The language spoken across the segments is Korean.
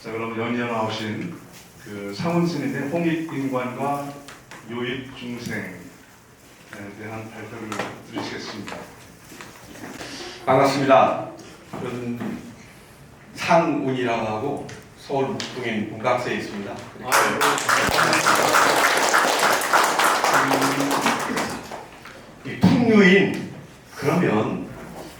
자, 그럼 연이어 나오신 그 상훈스님의 홍익인관과 요입중생에 대한 발표를 드리시겠습니다. 반갑습니다. 저는 상운이라고 하고 서울 북동인 본각서에 있습니다. 이 풍류인 그러면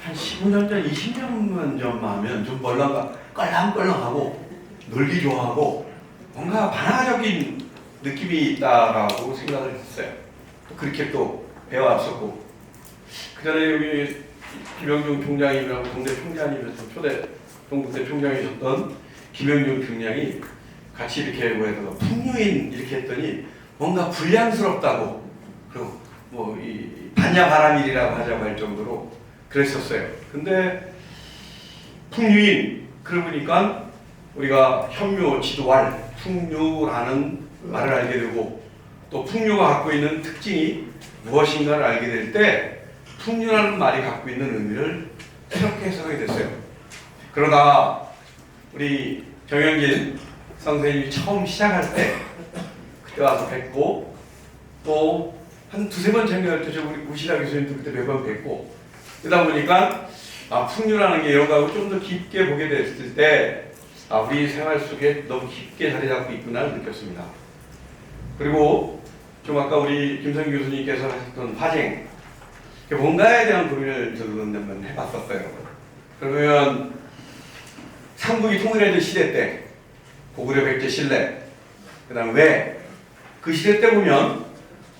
한 15년 전, 20년 전만 좀 껄렁껄렁하고 놀기 좋아하고 뭔가 반화적인 느낌이 있다라고 생각을 했어요. 그렇게 또 배워왔었고 그 전에 여기 김영중 총장님이라고 동대 총장님에서 초대 동국대 총장이셨던 김영중 총장이 같이 이렇게 뭐해서 풍류인 이렇게 했더니 뭔가 불량스럽다고 그리고 뭐 이 반야바람일이라고 하자고 할 정도로 그랬었어요. 근데 풍류인 그러고 보니까 우리가 현묘 지도할 풍류라는 말을 알게 되고 또 풍류가 갖고 있는 특징이 무엇인가를 알게 될 때 풍류라는 말이 갖고 있는 의미를 새롭게 해석하게 됐어요. 그러다 우리 정영진 선생님이 처음 시작할 때 그때 와서 뵙고 또 한 두세 번 참여할 때 우리 우시라 교수님도 그때 몇 번 뵙고 그러다 보니까 풍류라는 게 이런 거하고 좀 더 깊게 보게 됐을 때 우리 생활 속에 너무 깊게 자리 잡고 있구나 느꼈습니다. 그리고 좀 아까 우리 김성 교수님께서 하셨던 화쟁 뭔가에 대한 고민을 저도 한번 해봤었어요. 그러면 삼국이 통일했던 시대 때 고구려 백제 신라 그 다음 왜 그 시대 때 보면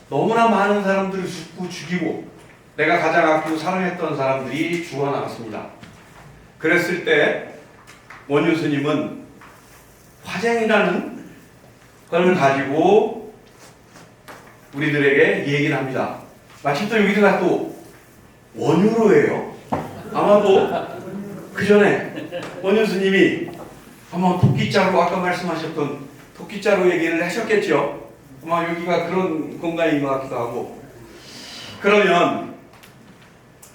너무나 많은 사람들을 죽이고 내가 가장 아끼고 사랑했던 사람들이 죽어나갔습니다. 그랬을 때 원유 스님은 화쟁이라는 걸 가지고 우리들에게 얘기를 합니다. 마침 또 여기다가 또 원유로 해요. 아마도 그 전에 원유 스님이 아마 토끼자루 아까 말씀하셨던 토끼자루 얘기를 하셨겠죠. 아마 여기가 그런 공간인 것 같기도 하고. 그러면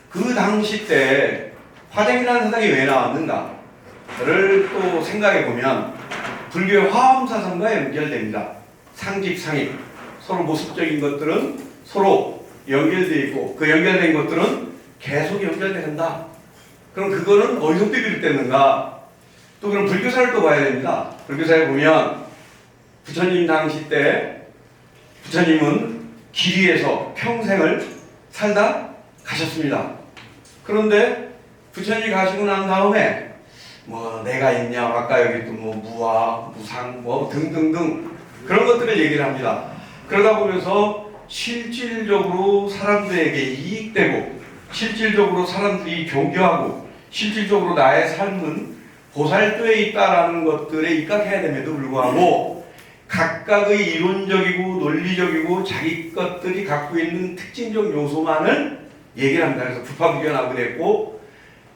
그 당시 때 화쟁이라는 사상이 왜 나왔는가를 또 생각해 보면 불교의 화엄사상과 연결됩니다. 상집상입 서로 모습적인 것들은 서로 연결되어 있고 그 연결된 것들은 계속 연결된다. 그럼 그거는 어디서 비롯됐는가? 또 그럼 불교사를 또 봐야 됩니다. 불교사에 보면 부처님 당시 때 부처님은 기리에서 평생을 살다 가셨습니다. 그런데 부처님이 가시고 난 다음에 뭐 내가 있냐 아까 여기 또 뭐 무아 무상 뭐 등등등 그런 것들을 얘기를 합니다. 그러다 보면서 실질적으로 사람들에게 이익되고 실질적으로 사람들이 존경하고 실질적으로 나의 삶은 보살도에 있다라는 것들에 입각해야 됨에도 불구하고 각각의 이론적이고 논리적이고 자기 것들이 갖고 있는 특징적 요소만을 얘기를 합니다. 그래서 부파부견하고 그랬고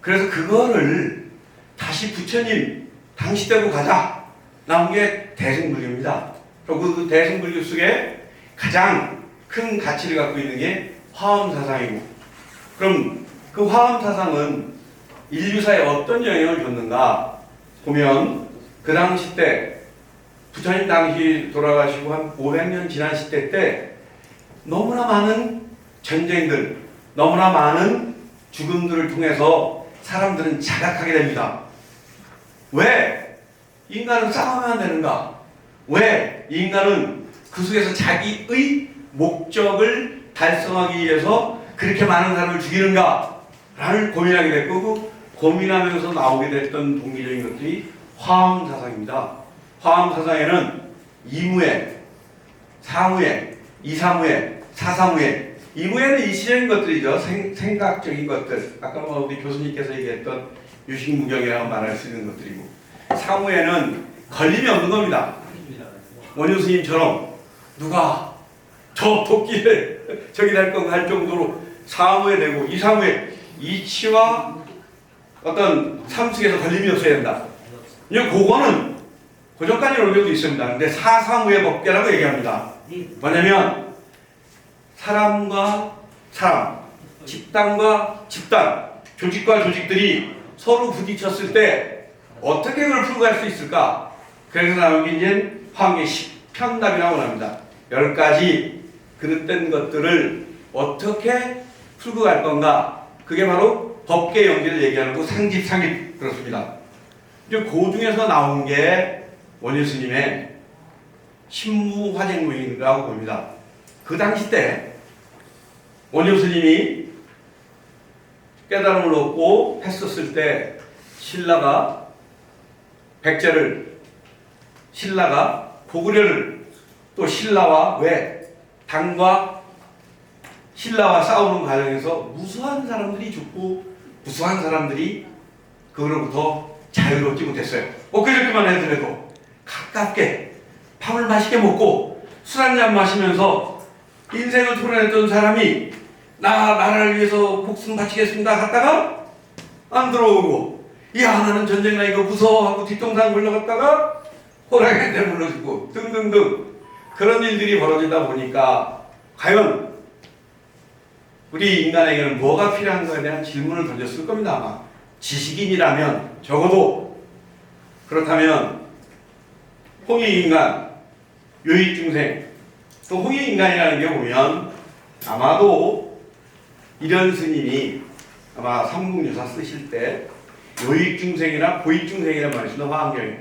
그래서 그거를 다시 부처님 당시대로 가자 나온 게 대승불교입니다. 그 대승불교 속에 가장 큰 가치를 갖고 있는 게 화엄사상이고 그럼 그 화엄사상은 인류사에 어떤 영향을 줬는가 보면 그 당시 때 부처님 당시 돌아가시고 한 500년 지난 시대 때 너무나 많은 전쟁들 너무나 많은 죽음들을 통해서 사람들은 자각하게 됩니다. 왜 인간은 싸워야 되는가? 왜 인간은 그 속에서 자기의 목적을 달성하기 위해서 그렇게 많은 사람을 죽이는가? 라는 고민하게 됐고 그 고민하면서 나오게 됐던 동기적인 것들이 화엄사상입니다. 화엄사상에는 이무에, 사무에, 이사무에, 사사무에 이무에는 이시적인 것들이죠. 생각적인 것들 아까 우리 교수님께서 얘기했던 유식무경이라고 말할 수 있는 것들이고 사무에는 걸림이 없는 겁니다. 원유 스님처럼 누가 저 토끼를 저기 할 건가 할 정도로 사무에 되고 이사무에 이치와 어떤 삶 속에서 걸림이 없어야 된다. 이제 그거는 고정까지 올려도 있습니다. 근데 사사무의 법계라고 얘기합니다. 뭐냐면 사람과 사람, 집단과 집단, 조직과 조직들이 서로 부딪혔을 때 어떻게 그걸 풀고 갈 수 있을까? 그래서 나온 게 이제 황해 10편답이라고 합니다. 10가지 그릇된 것들을 어떻게 풀고 갈 건가. 그게 바로 법계 연계를 얘기하는 거 상집상입 그렇습니다. 이제 그 중에서 나온 게 원효 스님의 신무화쟁문이라고 봅니다. 그 당시 때 원효 스님이 깨달음을 얻고 했었을 때 신라가 고구려를 또 신라와 당과 신라와 싸우는 과정에서 무수한 사람들이 죽고 무수한 사람들이 그로부터 자유롭지 못했어요. 엊그저께만 해더라도 가깝게 밥을 맛있게 먹고 술 한잔 마시면서 인생을 토론했던 사람이 나라를 위해서 목숨 바치겠습니다 갔다가 안 들어오고, 야 나는 전쟁 나 이거 무서워하고 뒷동산 굴러갔다가 호랑이한테 물러주고 등등등 그런 일들이 벌어지다 보니까 과연 우리 인간에게는 뭐가 필요한가에 대한 질문을 던졌을 겁니다. 아마 지식인이라면 적어도. 그렇다면 홍익인간, 요익중생, 또 홍익인간이라는 게 보면 아마도 이런 스님이 아마 삼국유사 쓰실 때 요익중생이나 보익중생이라는 말이 있습니다. 화엄경에.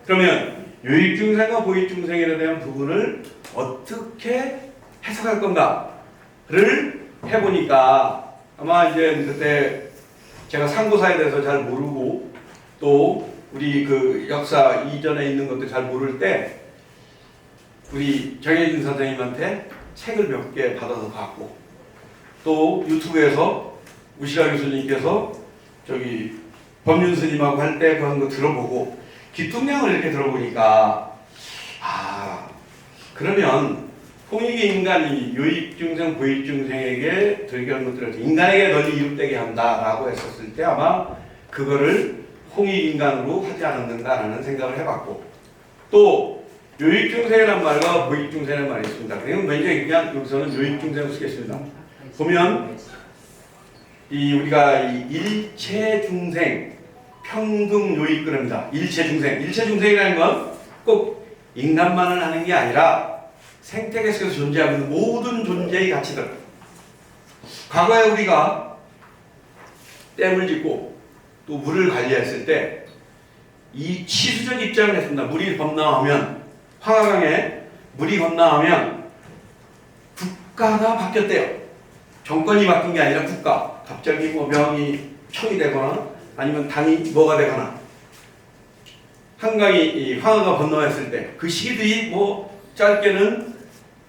그러면 요익중생과 보익중생에 대한 부분을 어떻게 해석할 건가를 해보니까 아마 이제 그때 제가 상고사에 대해서 잘 모르고 또 우리 그 역사 이전에 있는 것도 잘 모를 때 우리 정혜진 선생님한테 책을 몇 개 받아서 봤고, 또 유튜브에서 우시라 교수님께서 저기 법륜 스님하고 할 때 그런 거 들어보고 귀뚱냥을 이렇게 들어보니까 그러면 홍익의 인간이 요익중생, 보익중생에게 들게하는 것들을 인간에게 널리 이웃되게 한다라고 했었을 때 아마 그거를 홍익인간으로 하지 않았는가라는 생각을 해봤고, 또 요익중생이라는 말과 보익중생이라는 말이 있습니다. 그냥 굉장히 그냥 여기서는 요익중생을 쓰겠습니다. 보면 우리가 일체중생 평등 요익그럽니다. 일체중생이라는 건 꼭 인간만을 하는 게 아니라 생태계 속에서 존재하고 있는 모든 존재의 가치들. 과거에 우리가 댐을 짓고 또 물을 관리했을 때 이 치수적 입장을 했습니다. 물이 건너가면, 황하강에 물이 건너가면 국가가 바뀌었대요. 정권이 바뀐 게 아니라 국가. 갑자기 뭐 명이 청이 되거나 아니면 당이 뭐가 되거나. 한강이 황하가 건너했을 때 그 시기들이 뭐 짧게는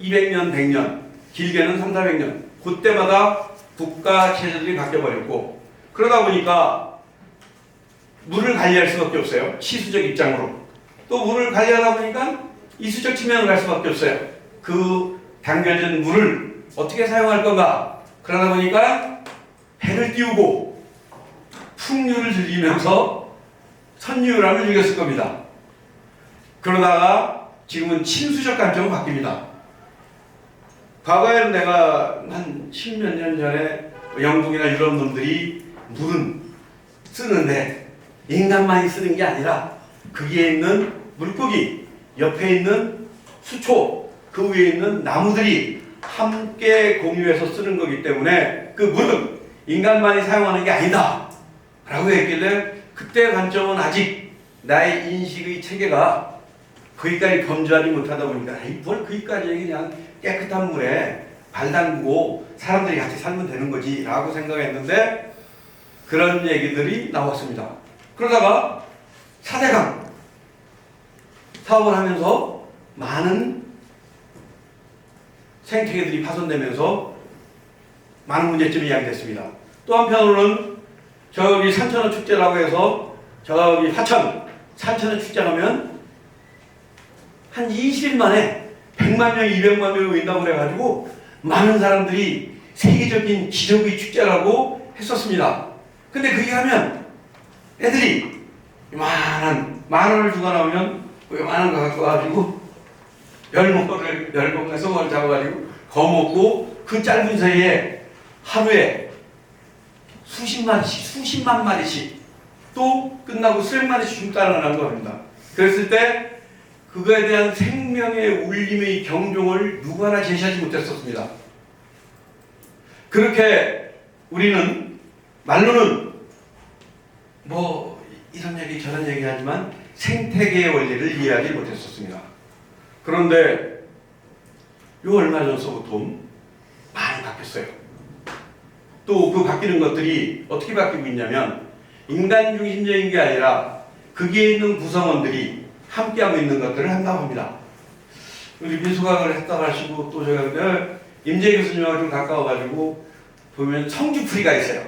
200년, 100년, 길게는 3, 400년. 그때마다 국가 체제들이 바뀌어버렸고, 그러다 보니까 물을 관리할 수밖에 없어요. 시수적 입장으로. 또 물을 관리하다 보니까 이수적 측면을 갈 수밖에 없어요. 그 담겨진 물을 어떻게 사용할 건가. 그러다 보니까 배를 띄우고 풍류를 즐기면서 선유람을 즐겼을 겁니다. 그러다가 지금은 친수적 관점으로 바뀝니다. 과거에는 내가 한 10몇 년 전에 영국이나 유럽 놈들이 물은 쓰는데 인간만이 쓰는 게 아니라 거기에 있는 물고기, 옆에 있는 수초, 그 위에 있는 나무들이 함께 공유해서 쓰는 거기 때문에 그 물은 인간만이 사용하는 게 아니다 라고 했길래, 그때 관점은 아직 나의 인식의 체계가 거기까지 검증하지 못하다 보니까 뭘 거기까지 그냥 깨끗한 물에 발 담그고 사람들이 같이 살면 되는 거지 라고 생각했는데, 그런 얘기들이 나왔습니다. 그러다가 4대강 사업을 하면서 많은 생태계들이 파손되면서 많은 문제점이 야기됐습니다. 또 한편으로는 저기 산천어 축제라고 해서 저기 화천 산천어 축제 하면 한 20일 만에 100만 명, 200만 명이 모인다고 그래가지고 많은 사람들이 세계적인 기적의 축제라고 했었습니다. 근데 그게 하면 애들이 이만한 만 원을 주고 나오면 이만한 거 갖고 와가지고 열목을 송어를 잡아가지고 거먹고 그 짧은 사이에 하루에 수십 마리씩, 수십만 마리씩 또 끝나고 수백 마리씩 죽다는 겁니다. 그랬을 때 그거에 대한 생명의 울림의 경종을 누구 하나 제시하지 못했었습니다. 그렇게 우리는 말로는 뭐 이런 얘기 저런 얘기 하지만 생태계의 원리를 이해하지 못했었습니다. 그런데 요 얼마 전서부터 많이 바뀌었어요. 또 그 바뀌는 것들이 어떻게 바뀌고 있냐면 인간 중심적인 게 아니라 거기에 있는 구성원들이 함께하고 있는 것들을 한다고 합니다. 우리 미술학을 했다고 하시고 또 제가 임재 교수님하고 좀 가까워가지고 보면 성주풀이가 있어요.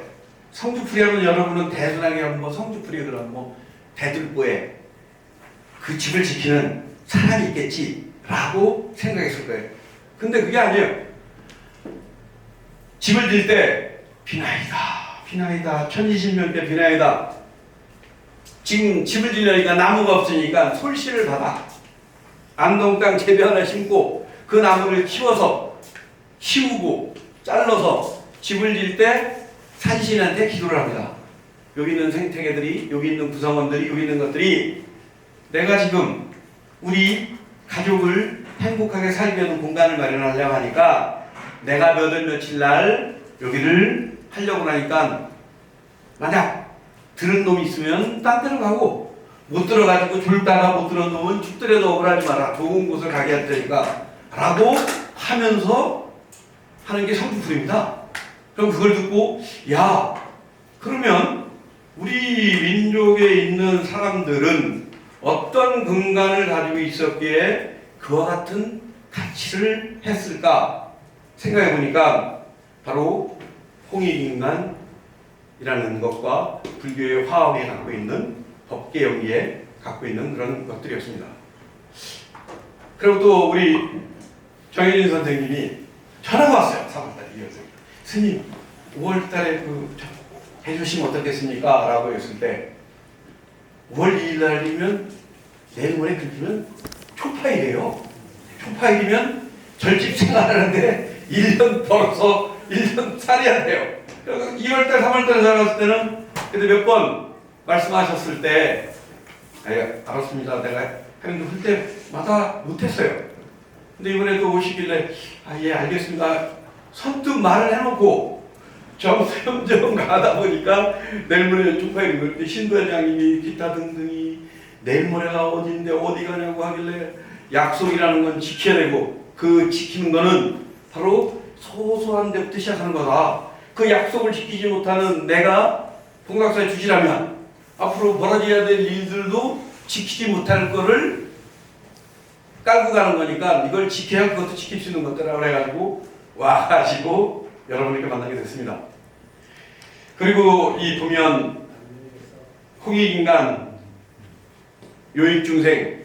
성주풀이하면 여러분은 대순하게 하면 뭐 성주풀이 그런 뭐 대들보에 그 집을 지키는 사람이 있겠지라고 생각했을 거예요. 근데 그게 아니에요. 집을 질 때 비나이다 천지신명대 비나이다. 지금 집을 지려니까 나무가 없으니까 솔씨를 받아 안동땅 재배 하나 심고 그 나무를 키워서 키우고 잘라서 집을 질 때 산신한테 기도를 합니다. 여기 있는 생태계들이, 여기 있는 구성원들이, 여기 있는 것들이 내가 지금 우리 가족을 행복하게 살게 하는 공간을 마련하려고 하니까 내가 몇 월 며칠 날 여기를 하려고 하니까 만약 들은 놈이 있으면 딴 데로 가고 못 들어가지고 졸다가 못 들은 놈은 죽더라도 억울하지 마라. 좋은 곳을 가게 할 테니까 라고 하면서 하는 게 성주풀입니다. 그럼 그걸 듣고 야 그러면 우리 민족에 있는 사람들은 어떤 근간을 가지고 있었기에 그와 같은 가치를 했을까 생각해 보니까 바로 홍익인간이라는 것과 불교의 화엄에 갖고 있는 법계영리에 갖고 있는 그런 것들이었습니다. 그리고 또 우리 정혜진 선생님이 전화가 왔어요. 3월달에 이어서 스님 5월달에 해주시면 어떻겠습니까? 라고 했을 때 5월 2일날이면 내일 모레 그러면 초파일이에요. 초파일이면 절집 생활하는데 1년 벌어서 1년 살아야 돼요. 그래서 2월달 3월달에 살았을 때는 근데 몇 번 말씀하셨을 때 알았습니다. 내가 했는데 할 때마다 못했어요. 근데 이번에도 오시길래 예 알겠습니다. 선뜻 말을 해놓고 점점 가다 보니까 내일 모레 쪽파일인 거예요. 근데 신부회장님이 기타 등등이 내일 모레가 어딘데 어디 가냐고 하길래 약속이라는 건 지켜야 되고 그 지키는 거는 바로 소소한 데부터 시작하는 거다. 그 약속을 지키지 못하는 내가 봉각사에 주시라면 앞으로 벌어져야 될 일들도 지키지 못할 거를 깔고 가는 거니까 이걸 지켜야 그것도 지킬 수 있는 것들이라고 해가지고 와가지고 여러분께 만나게 됐습니다. 그리고 이 보면 홍익인간 요익중생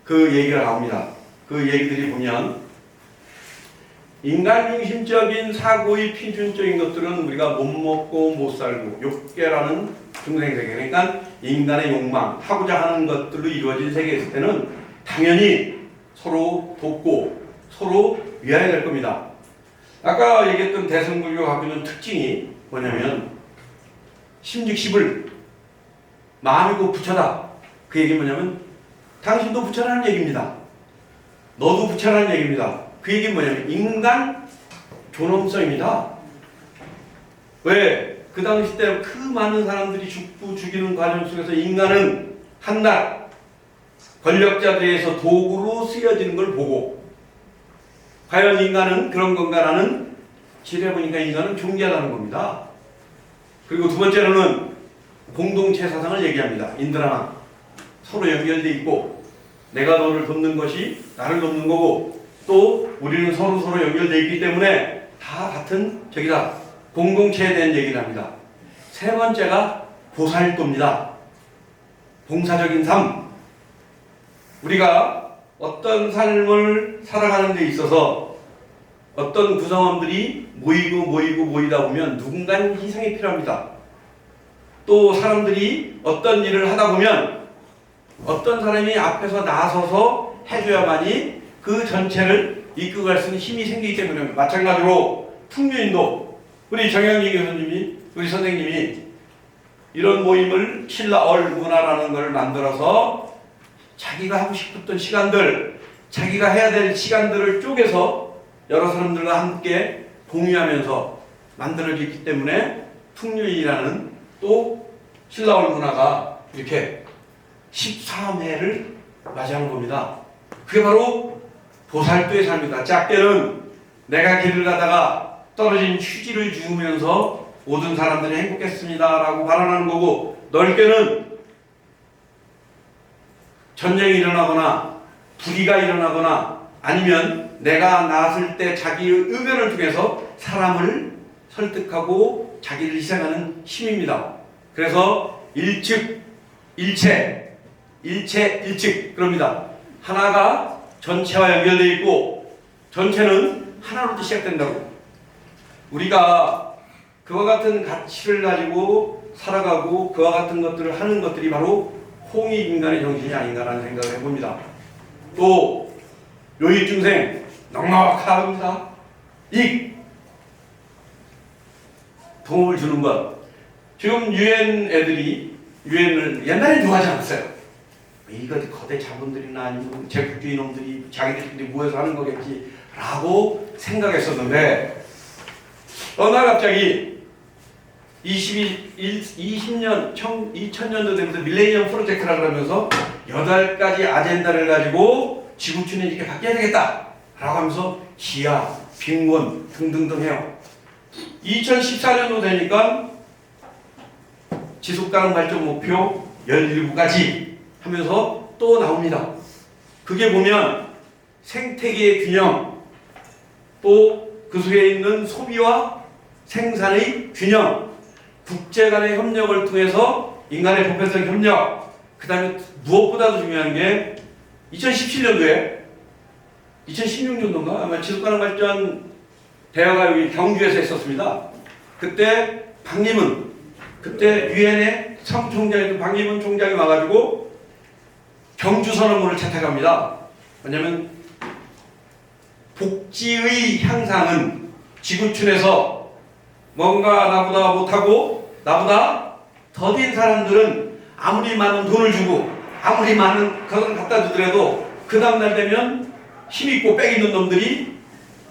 그 얘기가 나옵니다. 그 얘기들이 보면 인간 중심적인 사고의 필준적인 것들은 우리가 못 먹고 못 살고 욕계라는 중생세계 그러니까 인간의 욕망 하고자 하는 것들로 이루어진 세계에 있을 때는 당연히 서로 돕고 서로 위하여야 될 겁니다. 아까 얘기했던 대승불교가 갖고 있는 특징이 뭐냐면 심직십을 마음이고 부처다. 그 얘기 뭐냐면 당신도 부처라는 얘기입니다. 너도 부처라는 얘기입니다. 그 얘기는 뭐냐면 인간 존엄성입니다. 왜? 그 당시 때 그 많은 사람들이 죽고 죽이는 과정 속에서 인간은 한낱 권력자들에서 도구로 쓰여지는 걸 보고 과연 인간은 그런 건가라는 지뢰보니까 인간은 존귀하다는 겁니다. 그리고 두 번째로는 공동체 사상을 얘기합니다. 인드라나 서로 연결되어 있고 내가 너를 돕는 것이 나를 돕는 거고 또 우리는 서로 연결되어 있기 때문에 다 같은 저기다 공동체에 대한 얘기를 합니다. 세 번째가 보살도입니다. 봉사적인 삶. 우리가 어떤 삶을 살아가는 데 있어서 어떤 구성원들이 모이다 보면 누군가는 희생이 필요합니다. 또 사람들이 어떤 일을 하다 보면 어떤 사람이 앞에서 나서서 해줘야만이 그 전체를 이끌고 갈 수 있는 힘이 생기기 때문에 마찬가지로 풍류인도 우리 정영진 교수님이 우리 선생님이 이런 모임을 신라얼 문화라는 걸 만들어서 자기가 하고 싶었던 시간들, 자기가 해야 될 시간들을 쪼개서 여러 사람들과 함께 공유하면서 만들어졌기 때문에 풍류이라는 또 신라월 문화가 이렇게 13회를 맞이하는 겁니다. 그게 바로 보살도의 삶이다. 작게는 내가 길을 가다가 떨어진 휴지를 주우면서 모든 사람들이 행복했습니다 라고 발언하는 거고, 넓게는 전쟁이 일어나거나 불의가 일어나거나 아니면 내가 나섰을 때 자기의 의견을 통해서 사람을 설득하고 자기를 희생하는 힘입니다. 그래서 일측, 일체, 일체, 일측 그럽니다. 하나가 전체와 연결되어 있고 전체는 하나로부터 시작된다고. 우리가 그와 같은 가치를 가지고 살아가고 그와 같은 것들을 하는 것들이 바로 홍익인간의 정신이 아닌가라는 생각을 해봅니다. 또 요익중생 넉넉합니다. 이 도움을 주는 것. 지금 유엔 애들이 유엔을 옛날에 좋아하지 않았어요. 이거 거대 자본들이나 아니면 제국주의 놈들이 자기들끼리 모여서 하는 거겠지 라고 생각했었는데, 어느 날 갑자기 20년 2000년도 되면서 밀레니엄 프로젝트라 그러면서 8가지 아젠다를 가지고 지구촌이 이렇게 바뀌어야 되겠다 라고 하면서 기아, 빈곤 등등등 해요. 2014년도 되니까 지속가능 발전 목표 17가지 하면서 또 나옵니다. 그게 보면 생태계의 균형, 또 그 속에 있는 소비와 생산의 균형, 국제 간의 협력을 통해서 인간의 보편성 협력, 그 다음에 무엇보다도 중요한 게 2017년도에 2016년도인가 아마 지속가능 발전 대화가 여기 경주에서 있었습니다. 그때 박리문, 그때 유엔의 사무총장이었던 박리문 총장이 와가지고 경주선언문을 채택합니다. 왜냐하면 복지의 향상은 지구촌에서 뭔가 나보다 못하고 나보다 더딘 사람들은 아무리 많은 돈을 주고 아무리 많은 것을 갖다 주더라도 그 다음날 되면 힘있고 빽 있는 놈들이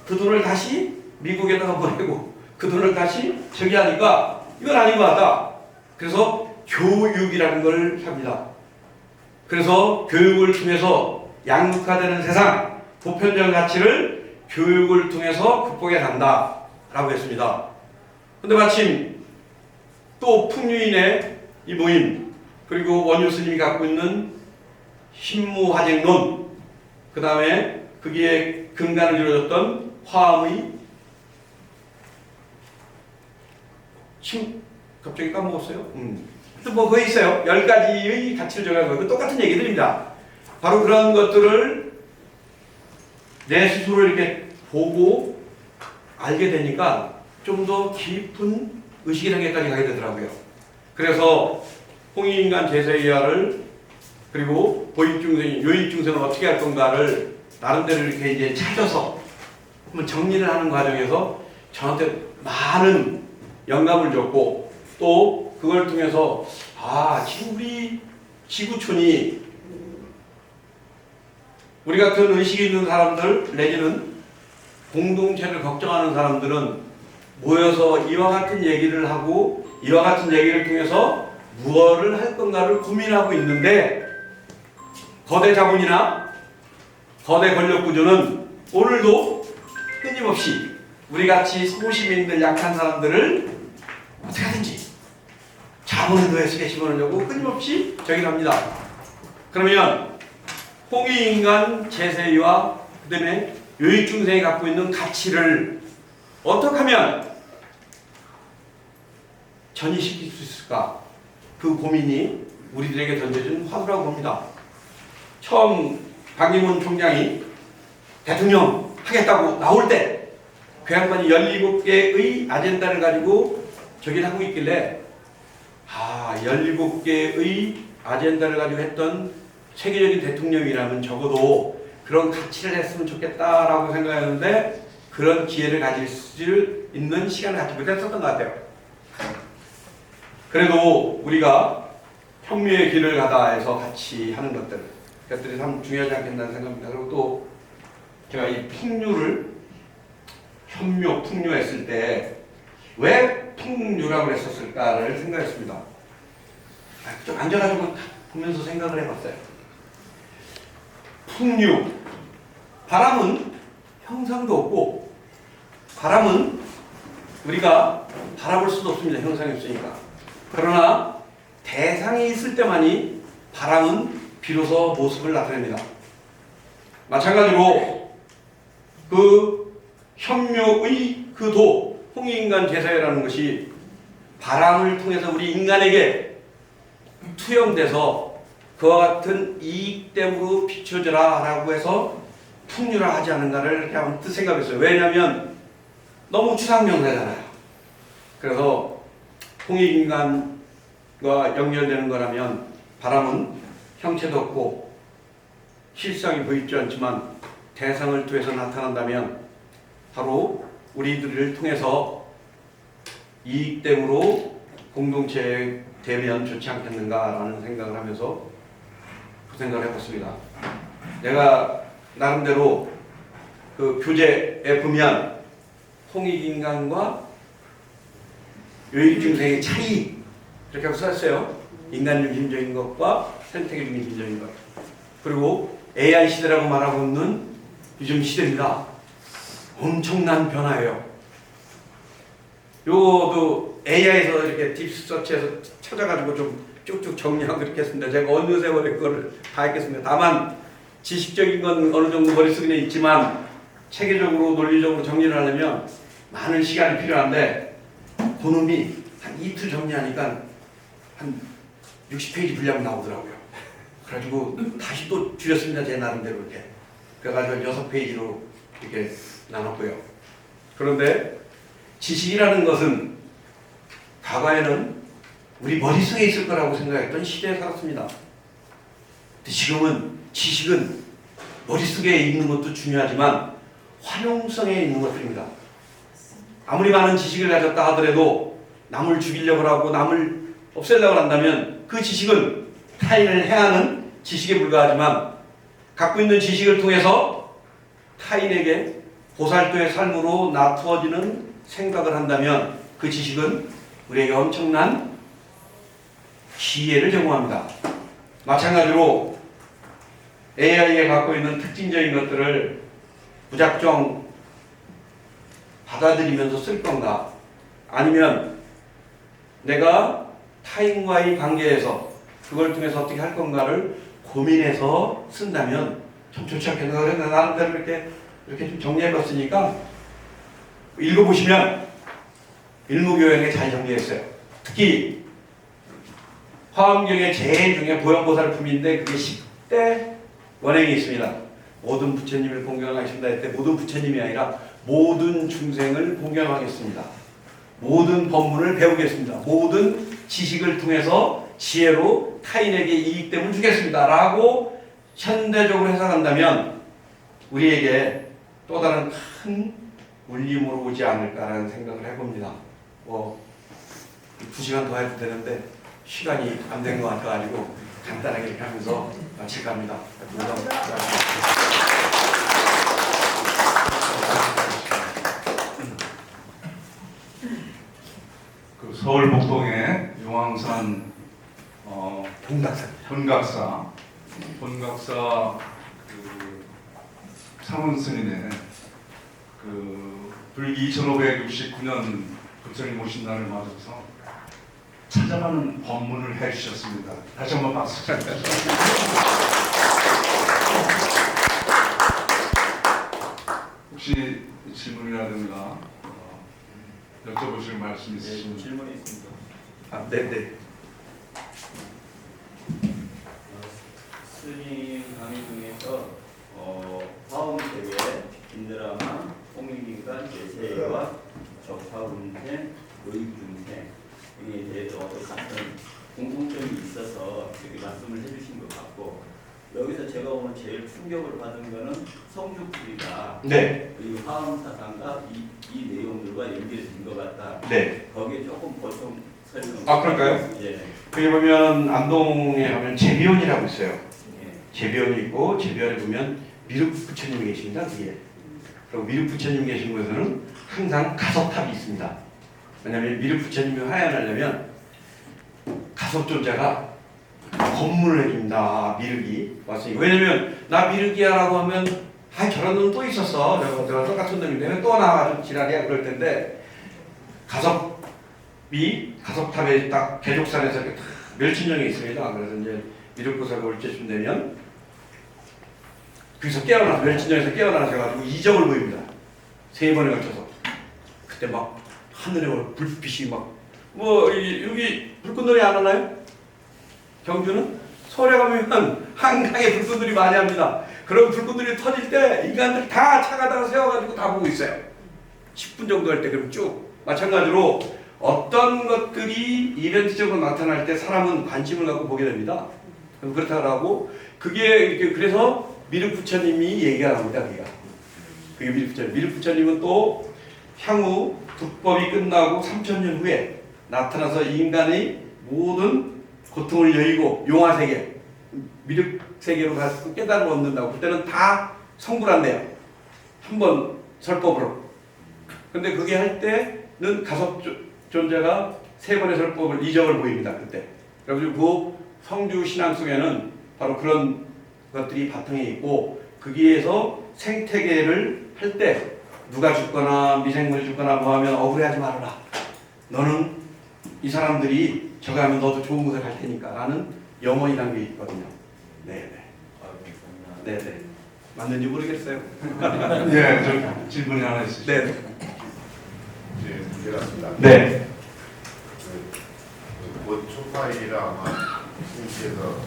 그 돈을 다시 미국에다가 보내고 그 돈을 다시 저기 하니까 이건 아닌 것 같다. 그래서 교육이라는 걸 합니다. 그래서 교육을 통해서 양극화되는 세상, 보편적 가치를 교육을 통해서 극복해 간다 라고 했습니다. 근데 마침 또 풍류인의 이 모임, 그리고 원효 스님이 갖고 있는 신무화쟁론, 그 다음에 거기에 근간을 이루어졌던 화엄의 갑자기 까먹었어요. 또 뭐 그거 있어요. 10가지의 가치를 정하는 거. 똑같은 얘기들입니다. 바로 그런 것들을 내 스스로 이렇게 보고 알게 되니까 좀 더 깊은 의식의 단계까지 가게 되더라고요. 그래서 홍익인간 제세이하를 그리고 보익중생, 요익중생을 어떻게 할 건가를 나름대로 이렇게 이제 찾아서 한번 정리를 하는 과정에서 저한테 많은 영감을 줬고, 또 그걸 통해서 지금 우리 지구촌이 우리 같은 의식이 있는 사람들 내지는 공동체를 걱정하는 사람들은 모여서 이와 같은 얘기를 하고 이와 같은 얘기를 통해서 무엇을 할 건가를 고민하고 있는데, 거대 자본이나 거대 권력 구조는 오늘도 끊임없이 우리같이 소시민들, 약한 사람들을 어떻게 하든지 자본을 더해서 심어내려고 끊임없이 저기를 합니다. 그러면 홍익인간 제세이와 그 다음에 요익중생이 갖고 있는 가치를 어떻게 하면 전이시킬 수 있을까? 그 고민이 우리들에게 던져진 화두라고 봅니다. 처음 박리문 총장이 대통령 하겠다고 나올 때 그 양반이 17개의 아젠다를 가지고 저기를 하고 있길래 17개의 아젠다를 가지고 했던 세계적인 대통령이라면 적어도 그런 가치를 했으면 좋겠다라고 생각했는데 그런 기회를 가질 수 있는 시간을 갖지 못했었던 것 같아요. 그래도 우리가 혁명의 길을 가다 해서 같이 하는 것들, 것들이 참 중요하지 않겠다는 생각입니다. 그리고 또 제가 이 풍류를 현묘, 풍류 했을 때 왜 풍류라고 그랬었을까를 생각했습니다. 좀 앉아가지고 보면서 생각을 해봤어요. 풍류, 바람은 형상도 없고 바람은 우리가 바라볼 수도 없습니다. 형상이 없으니까. 그러나 대상이 있을 때만이 바람은 비로소 모습을 나타냅니다. 마찬가지로 그 현묘의 그 도, 홍익인간 제사회라는 것이 바람을 통해서 우리 인간에게 투영돼서 그와 같은 이익됨으로 비춰져라 라고 해서 풍류라 하지 않은가를 이렇게 한번 생각했어요. 왜냐하면 너무 추상명사잖아요. 그래서 홍익인간과 연결되는 거라면 바람은 형체도 없고 실상이 보이지 않지만 대상을 통해서 나타난다면 바로 우리들을 통해서 이익됨으로 공동체에 되면 좋지 않겠는가라는 생각을 하면서 그 생각을 해봤습니다. 내가 나름대로 그 교재에 보면 홍익인간과 요익중생의 차이 이렇게 하고 썼어요. 인간 중심적인 것과 생태계 중심적인 것. 그리고 AI 시대라고 말하고 있는 요즘 시대입니다. 엄청난 변화예요. 요것도 AI에서 이렇게 딥서치해서 찾아가지고 좀 쭉쭉 정리하고 이렇게 했습니다. 제가 어느 세월에 그거를 다 했겠습니다. 다만 지식적인 건 어느 정도 머릿속에 있지만 체계적으로 논리적으로 정리를 하려면 많은 시간이 필요한데 그놈이 한 이틀 정리하니까 한 60페이지 분량 나오더라고요. 그래가지고 다시 또 줄였습니다. 제 나름대로 이렇게. 그래가지고 6페이지로 이렇게 나눴고요. 그런데 지식이라는 것은 과거에는 우리 머릿속에 있을 거라고 생각했던 시대에 살았습니다. 지금은 지식은 머릿속에 있는 것도 중요하지만 활용성에 있는 것들입니다. 아무리 많은 지식을 가졌다 하더라도 남을 죽이려고 하고 남을 없애려고 한다면 그 지식은 타인을 해하는 지식에 불과하지만 갖고 있는 지식을 통해서 타인에게 보살도의 삶으로 나투어지는 생각을 한다면 그 지식은 우리에게 엄청난 기회를 제공합니다. 마찬가지로 AI가 갖고 있는 특징적인 것들을 무작정 받아들이면서 쓸 건가, 아니면 내가 타인과의 관계에서 그걸 통해서 어떻게 할 건가를 고민해서 쓴다면 좀 좋지 않겠나. 그래서 나름대로 이렇게 좀 정리해봤으니까 읽어보시면 일무교양에 잘 정리했어요. 특히 화엄경의 제일 중에 보현보살품인데 그게 10대 원행이 있습니다. 모든 부처님을 공경하겠습니다 할 때 모든 부처님이 아니라 모든 중생을 공경하겠습니다. 모든 법문을 배우겠습니다. 모든 지식을 통해서 지혜로 타인에게 이익됨을 주겠습니다. 라고 현대적으로 해석한다면 우리에게 또 다른 큰 울림으로 오지 않을까라는 생각을 해봅니다. 2시간 더 해도 되는데 시간이 안 된 것 같아가지고 간단하게 이렇게 하면서 마칠까 합니다. 그 서울 복동의 용왕산 본각사 그 상훈스님의 그 불기 2569년 부처님 오신 날을 맞아서 찾아가는 법문을 해주셨습니다. 다시 한번 박수 주십시오. 혹시 질문이라든가 여쭤보실 말씀 있으시면 질문이 있습니다. 네네. 스님 강의 중에서 화엄대회, 인드라마, 홍익인간, 제세와 적화운생, 노익중생에 대해서 어떤 같은 공통점이 있어서 이렇게 말씀을 해주신 것 같고, 여기서 제가 오늘 제일 충격을 받은 거는 성주풀이가 네. 이 화엄사상과 이 내용들과 연결된 것 같다. 네. 거기에 조금 보충 설명. 그럴까요? 예. 여기 보면 안동에 가면 제비원이라고 있어요. 예. 제변이 있고 제변에 보면 미륵 부처님이 계십니다. 위에. 그리고 미륵 부처님 계신 곳에는 항상 가섭탑이 있습니다. 왜냐하면 미륵 부처님이 화양하려면 가섭존자가 법문을 해줍니다. 미륵이 왔으니까. 왜냐면 나 미륵이야라고 하면 저런 놈 또 있었어. 내가 똑같은 놈인데 또 나와가지고 지랄이야 그럴 텐데 가섭탑에 딱 개족산에서 이렇게 딱 멸친령이 있습니다. 그래서 이제 미륵보살가 올 때쯤 되면 거기서 멸친령에서 깨어나셔가지고 이정을 보입니다. 3번에 걸쳐서. 그때 막 하늘에 불빛이 여기 불꽃놀이 안 하나요? 경주는? 서울에 가면 한강에 불꽃놀이 많이 합니다. 그럼 불꽃놀이 터질 때 인간들 다 차가다가 세워가지고 다 보고 있어요. 10분 정도 할 때 그럼 쭉. 마찬가지로 어떤 것들이 이벤트적으로 나타날 때 사람은 관심을 갖고 보게 됩니다. 그렇다고 그게 이렇게 그래서 미륵 부처님이 얘기합니다. 그게 미륵 부처님. 미륵 부처님은 또 향후 불법이 끝나고 3000년 후에 나타나서 인간의 모든 고통을 여의고 용화세계, 미륵세계로 가서 깨달음을 얻는다고. 그때는 다 성불한대요. 한번 설법으로. 근데 그게 할 때는 가섭존자가 3번의 설법을 이정을 보입니다. 그때. 그래가지고 그 성주 신앙 속에는 바로 그런 것들이 바탕에 있고 거기에서 생태계를 할 때 누가 죽거나 미생물이 죽거나 뭐 하면 억울해하지 말아라. 너는 이 사람들이 저거 하면 너도 좋은 곳에 갈 테니까 라는 염원이라는 게 있거든요. 네네. 네네. 맞는지 모르겠어요. 예, 저 질문이 하나 있으시죠? 네네. 네, 문제같습니다. 네. 곧 초파일이라 아마 신시에서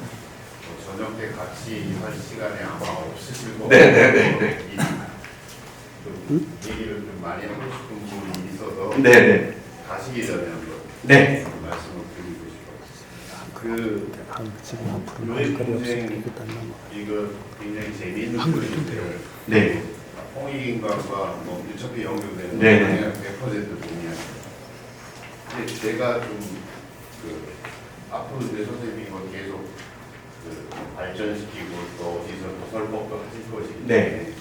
저녁 때 같이 할 시간이 아마 없으실 거고 네네네. 얘기를 좀 많이 하고 싶은 부분이 있어서 네네. 가시기 전에 한번 네. 말씀을 드리고 싶어요. 요의 분쟁 이거 굉장히 재미있는 그림인데요. 네. 홍익인간과 밀접히 연결되는 네네. 100% 동의합니다. 근데 제가 좀 앞으로 이제 선생님이 이걸 계속 발전시키고 또 어디서 또 설법도 하실 것이기 때문에 네.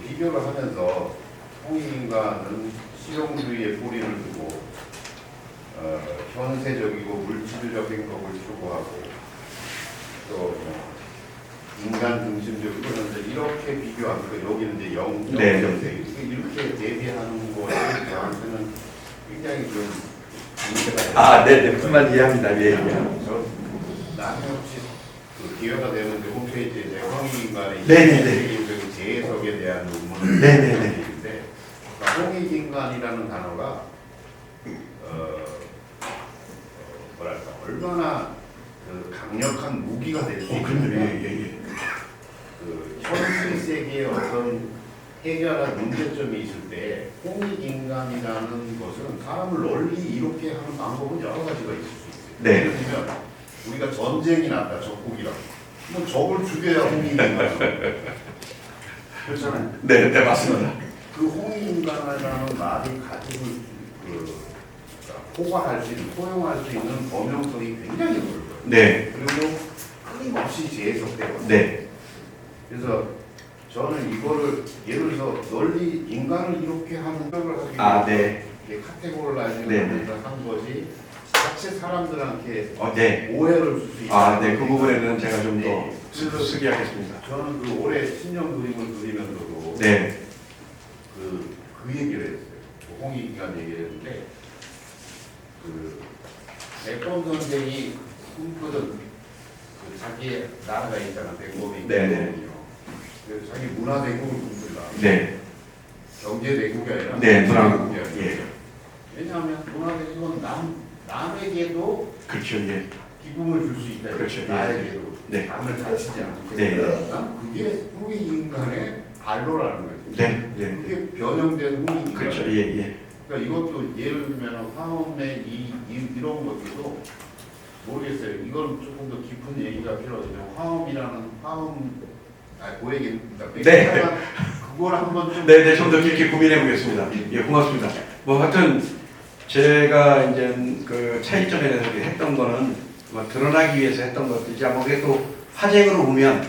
비교를 하면서 홍익인간은 실용주의에 뿌리를 두고 현세적이고 물질적인 것을 추구하고 또 인간 중심적으로 이렇게 비교하니까 여기는 이제 영적세 이렇게 대비하는 것이 저한테는 굉장히 좀 문제가 네네. 무슨 말인지 이해합니다. 예. 저 나중에 혹시 기회가 되면 홈페이지에 이제 홍익인간의 네네네. 재해석에 대한 논문을 네네네. 있는데 홍익인간이라는 단어가 뭐랄까 얼마나 강력한 무기가 될 수 있는지 현실 세계의 어떤 해결할 문제점이 있을 때 홍익인간이라는 것은 사람을 널리 이롭게 하는 방법은 여러 가지가 있을 수 있어요. 네. 예를 들면 우리가 전쟁이 났다 적국이랑 뭐 적을 죽여야 홍익인간 그렇잖아요. 네, 맞습니다. 그 홍익인간이라는 말이 가지고 포괄할 수 있는, 포용할 수 있는 범용성이 굉장히 넓어요. 네. 그리고 끊임없이 재해석되고. 네. 그래서 저는 이거를 예를 들어서 널리 인간을 이렇게 하는 걸 하기 네. 카테고라이징을 네. 하면서 한 것이 자체 사람들한테 네. 오해를 줄 수 있다. 네. 그 부분에는 제가 좀 더 그래서 수기하겠습니다. 저는 그 올해 신년 그림을 그리면서도 네. 그 얘기를 했어요. 홍익인간 얘기를 했는데 백범 선생이 꿈꾸던 자기 나라가 있잖아. 백범이. 네네. 그래서 자기 문화 대국을 꿈꾸다. 네. 경제 대국이 아니라 네. 문화 문화. 대국이 아니라. 예. 왜냐하면 문화 대국은 남에게도 그렇죠. 예. 기쁨을 줄 수 있다. 그렇죠. 나에게도 네. 남을 다치지 않고. 네. 난 그게 홍익인간의 발로라는 거예요. 네. 네. 그게 변형된 홍익인간. 그렇죠. 예. 예. 그러니까 이것도 예를 들면 화엄의 이런 것들도 모르겠어요. 이건 조금 더 깊은 얘기가 필요하거든요. 화엄이라는 그 얘기입니다. 네. 그걸 한번 좀 네, 좀 더 깊게 고민해 보겠습니다. 예, 고맙습니다. 뭐 하여튼 제가 이제 그 차이점에 대해서 했던 거는 뭐 드러나기 위해서 했던 것들이지 아마 그게 또 화쟁으로 보면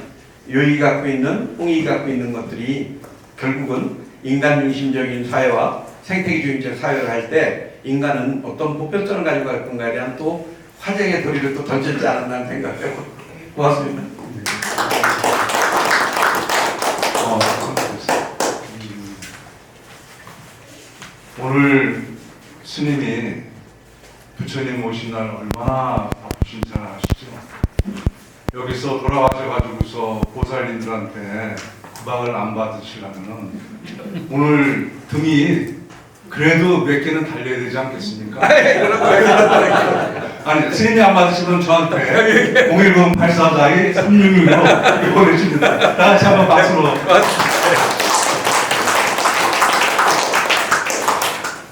요익이 갖고 있는, 홍익이 갖고 있는 것들이 결국은 인간 중심적인 사회와 생태계 중심적 사회를 할 때 인간은 어떤 보편성을 가지고 갈 건가에 대한 또 화쟁의 도리를 또 던졌지 않았나 생각해요. 고맙습니다. 오늘 스님이 부처님 오신 날 얼마나 바쁘신 줄 아시죠? 여기서 돌아와셔가지고서 보살님들한테 구박을 안 받으시려면 오늘 등이 그래도 몇 개는 달려야 되지 않겠습니까? 아니 스님이 안 받으시면 저한테 010-842-3665 보내주십니다. 다 같이 한번 박수로.